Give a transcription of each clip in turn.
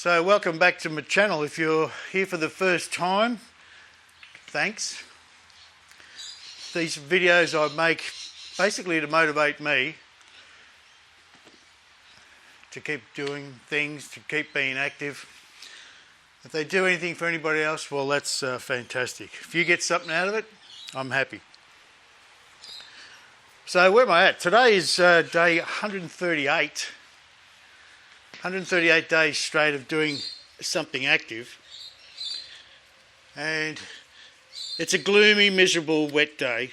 So welcome back to my channel. If you're here for the first time, thanks. These videos I make basically to motivate me to keep doing things, to keep being active. If they do anything for anybody else, well, that's fantastic. If you get something out of it, I'm happy. So where am I at? Today is day 138. 138 days straight of doing something active. And it's a gloomy, miserable, wet day.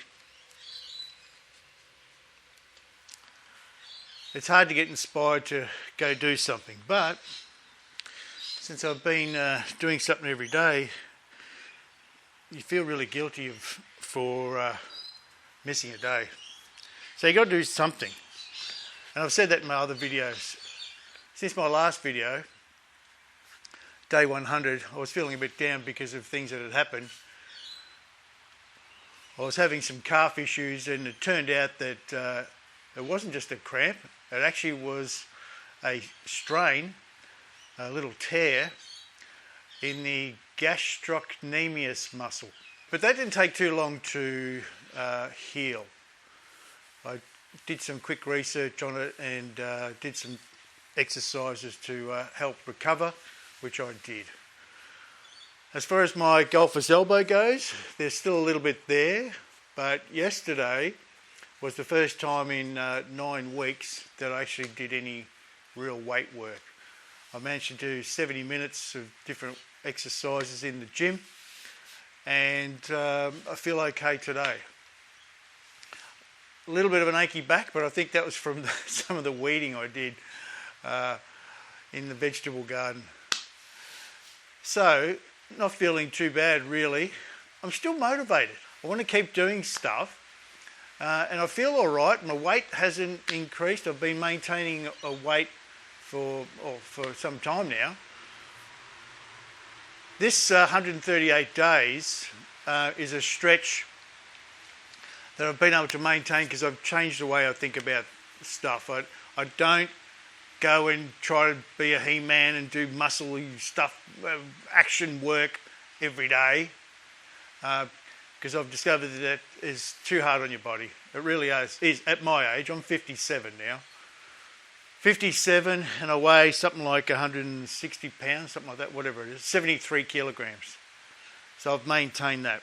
It's hard to get inspired to go do something, but since I've been doing something every day, you feel really guilty for missing a day. So you got to do something. And I've said that in my other videos. Since my last video, day 100, I was feeling a bit down because of things that had happened. I was having some calf issues, and it turned out that it wasn't just a cramp, it actually was a strain, a little tear in the gastrocnemius muscle. But that didn't take too long to heal. I did some quick research on it and did some exercises to help recover, which I did. As far as my golfer's elbow goes, there's still a little bit there, but yesterday was the first time in 9 weeks that I actually did any real weight work. I managed to do 70 minutes of different exercises in the gym, and I feel okay today. A little bit of an achy back, but I think that was from some of the weeding I did in the vegetable garden. So, not feeling too bad really. I'm still motivated. I want to keep doing stuff, and I feel all right. My weight hasn't increased. I've been maintaining a weight for some time now. This 138 days is a stretch that I've been able to maintain because I've changed the way I think about stuff. I don't go and try to be a He-Man and do muscle stuff, action work every day, because I've discovered that is too hard on your body. It really is. At my age, I'm 57 now. 57, and I weigh something like 160 pounds, something like that, whatever it is, 73 kilograms. So I've maintained that.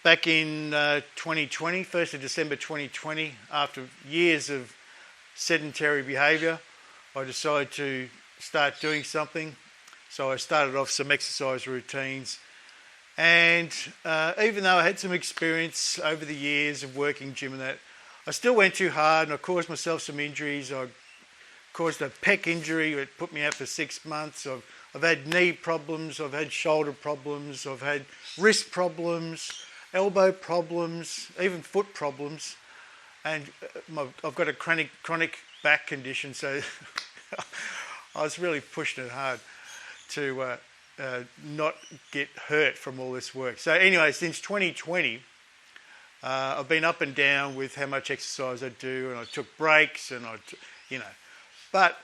Back in 2020, 1st of December 2020, after years of sedentary behaviour, I decided to start doing something. So I started off some exercise routines, and even though I had some experience over the years of working gym and that, I still went too hard and I caused myself some injuries. I caused a pec injury that put me out for 6 months. I've had knee problems, I've had shoulder problems, I've had wrist problems, elbow problems, even foot problems, and I've got a chronic back condition, so I was really pushing it hard to not get hurt from all this work. So anyway, since 2020, I've been up and down with how much exercise I do, and I took breaks, and but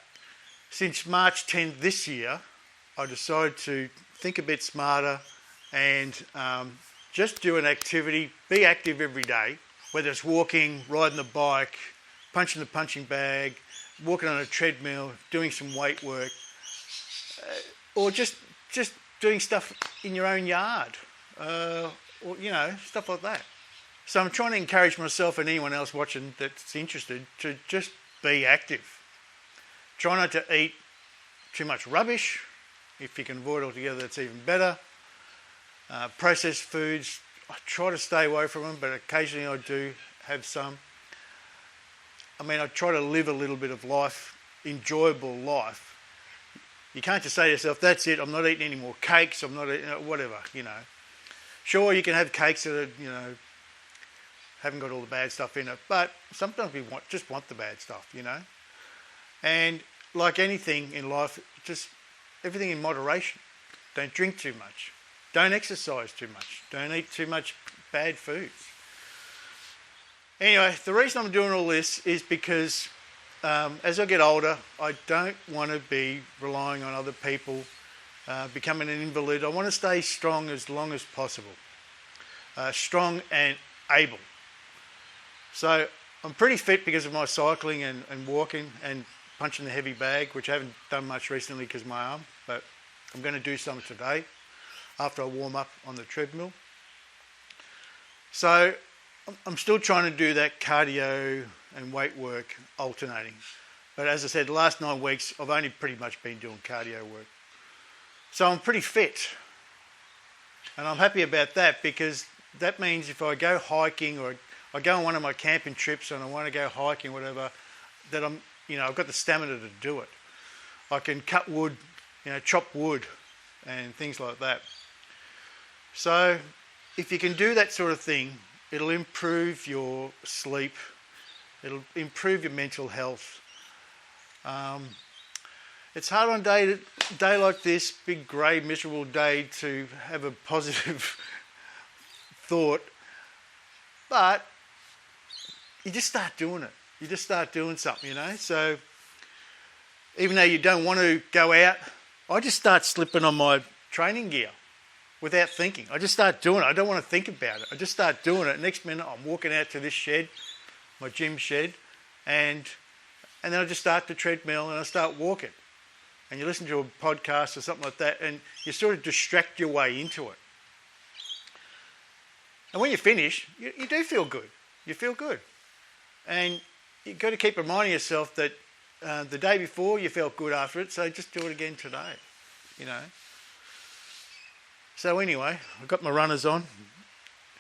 since March 10th this year, I decided to think a bit smarter and just do an activity, be active every day, whether it's walking, riding the bike, punching the punching bag, walking on a treadmill, doing some weight work, or just doing stuff in your own yard, or stuff like that. So I'm trying to encourage myself and anyone else watching that's interested to just be active. Try not to eat too much rubbish. If you can avoid it altogether, that's even better. Processed foods, I try to stay away from them, but occasionally I do have some. I mean, I try to live a little bit of life, enjoyable life. You can't just say to yourself, that's it, I'm not eating any more cakes, I'm not eating, whatever, Sure, you can have cakes that are, haven't got all the bad stuff in it, but sometimes we just want the bad stuff, And like anything in life, just everything in moderation. Don't drink too much. Don't exercise too much. Don't eat too much bad foods. Anyway, the reason I'm doing all this is because as I get older, I don't want to be relying on other people becoming an invalid. I want to stay strong as long as possible. Strong and able. So I'm pretty fit because of my cycling and walking and punching the heavy bag, which I haven't done much recently because of my arm, but I'm going to do some today after I warm up on the treadmill. So I'm still trying to do that cardio and weight work alternating. But as I said, the last 9 weeks, I've only pretty much been doing cardio work. So I'm pretty fit. And I'm happy about that because that means if I go hiking or I go on one of my camping trips and I want to go hiking, whatever, that I've got the stamina to do it. I can cut wood, chop wood and things like that. So if you can do that sort of thing, it'll improve your sleep, it'll improve your mental health. It's hard on a day like this, big grey miserable day, to have a positive thought, but you just start doing it. You just start doing something, So even though you don't want to go out, I just start slipping on my training gear without thinking. I just start doing it. I don't want to think about it. I just start doing it. Next minute, I'm walking out to this shed, my gym shed, and then I just start the treadmill and I start walking. And you listen to a podcast or something like that, and you sort of distract your way into it. And when you finish, you do feel good. You feel good. And you've got to keep reminding yourself that the day before you felt good after it, so just do it again today, So anyway, I've got my runners on,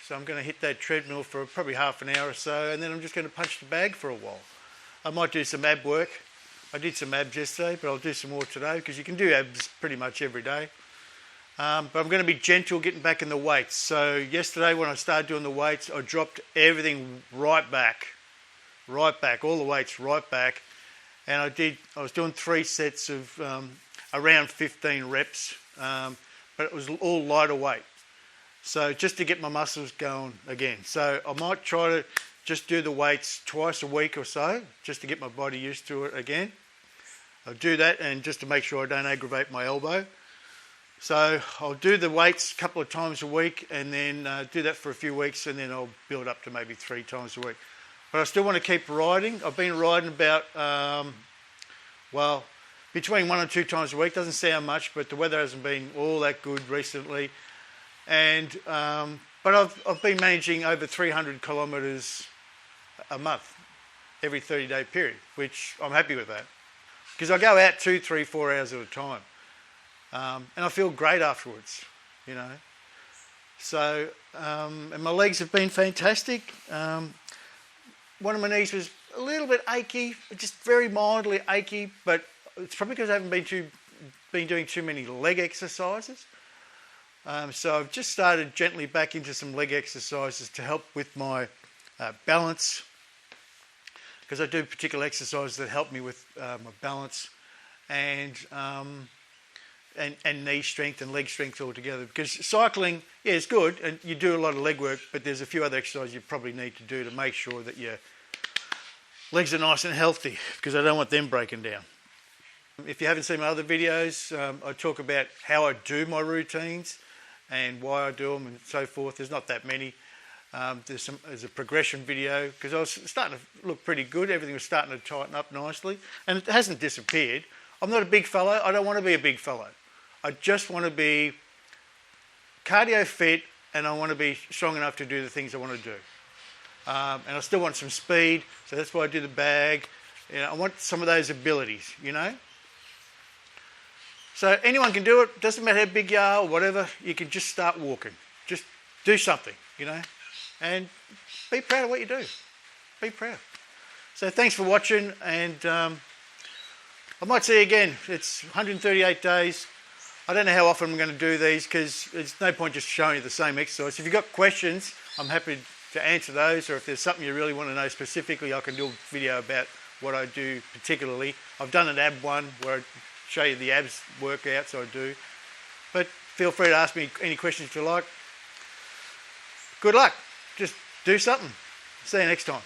so I'm going to hit that treadmill for probably half an hour or so, and then I'm just going to punch the bag for a while. I might do some ab work. I did some abs yesterday, but I'll do some more today because you can do abs pretty much every day. But I'm going to be gentle getting back in the weights. So yesterday when I started doing the weights, I dropped everything right back, all the weights right back. And I was doing 3 sets of around 15 reps, but it was all lighter weight. So just to get my muscles going again. So I might try to just do the weights twice a week or so, just to get my body used to it again. I'll do that, and just to make sure I don't aggravate my elbow. So I'll do the weights a couple of times a week, and then do that for a few weeks, and then I'll build up to maybe 3 times a week. But I still want to keep riding. I've been riding about, between 1 and 2 times a week. Doesn't sound much, but the weather hasn't been all that good recently. And but I've been managing over 300 kilometres a month, every 30-day period, which I'm happy with that. Because I go out 2, 3, 4 hours at a time. And I feel great afterwards, So, and my legs have been fantastic. One of my knees was a little bit achy, just very mildly achy, but it's probably because I haven't been doing too many leg exercises. So I've just started gently back into some leg exercises to help with my balance, because I do particular exercises that help me with my balance and knee strength and leg strength all together. Because cycling, yeah, it's good, and you do a lot of leg work, but there's a few other exercises you probably need to do to make sure that your legs are nice and healthy, because I don't want them breaking down. If you haven't seen my other videos, I talk about how I do my routines and why I do them and so forth. There's not that many. There's a progression video, because I was starting to look pretty good. Everything was starting to tighten up nicely, and it hasn't disappeared. I'm not a big fellow. I don't want to be a big fellow. I just want to be cardio fit, and I want to be strong enough to do the things I want to do. And I still want some speed, so that's why I do the bag. I want some of those abilities, So anyone can do it. Doesn't matter how big you are or whatever. You can just start walking. Just do something, and be proud of what you do. Be proud. So thanks for watching, and I might see you again. It's 138 days. I don't know how often I'm going to do these, because there's no point just showing you the same exercise. If you've got questions, I'm happy to answer those, or if there's something you really want to know specifically, I can do a video about what I do particularly. I've done an ab one where I show you the abs workouts I do. But feel free to ask me any questions if you like. Good luck. Just do something. See you next time.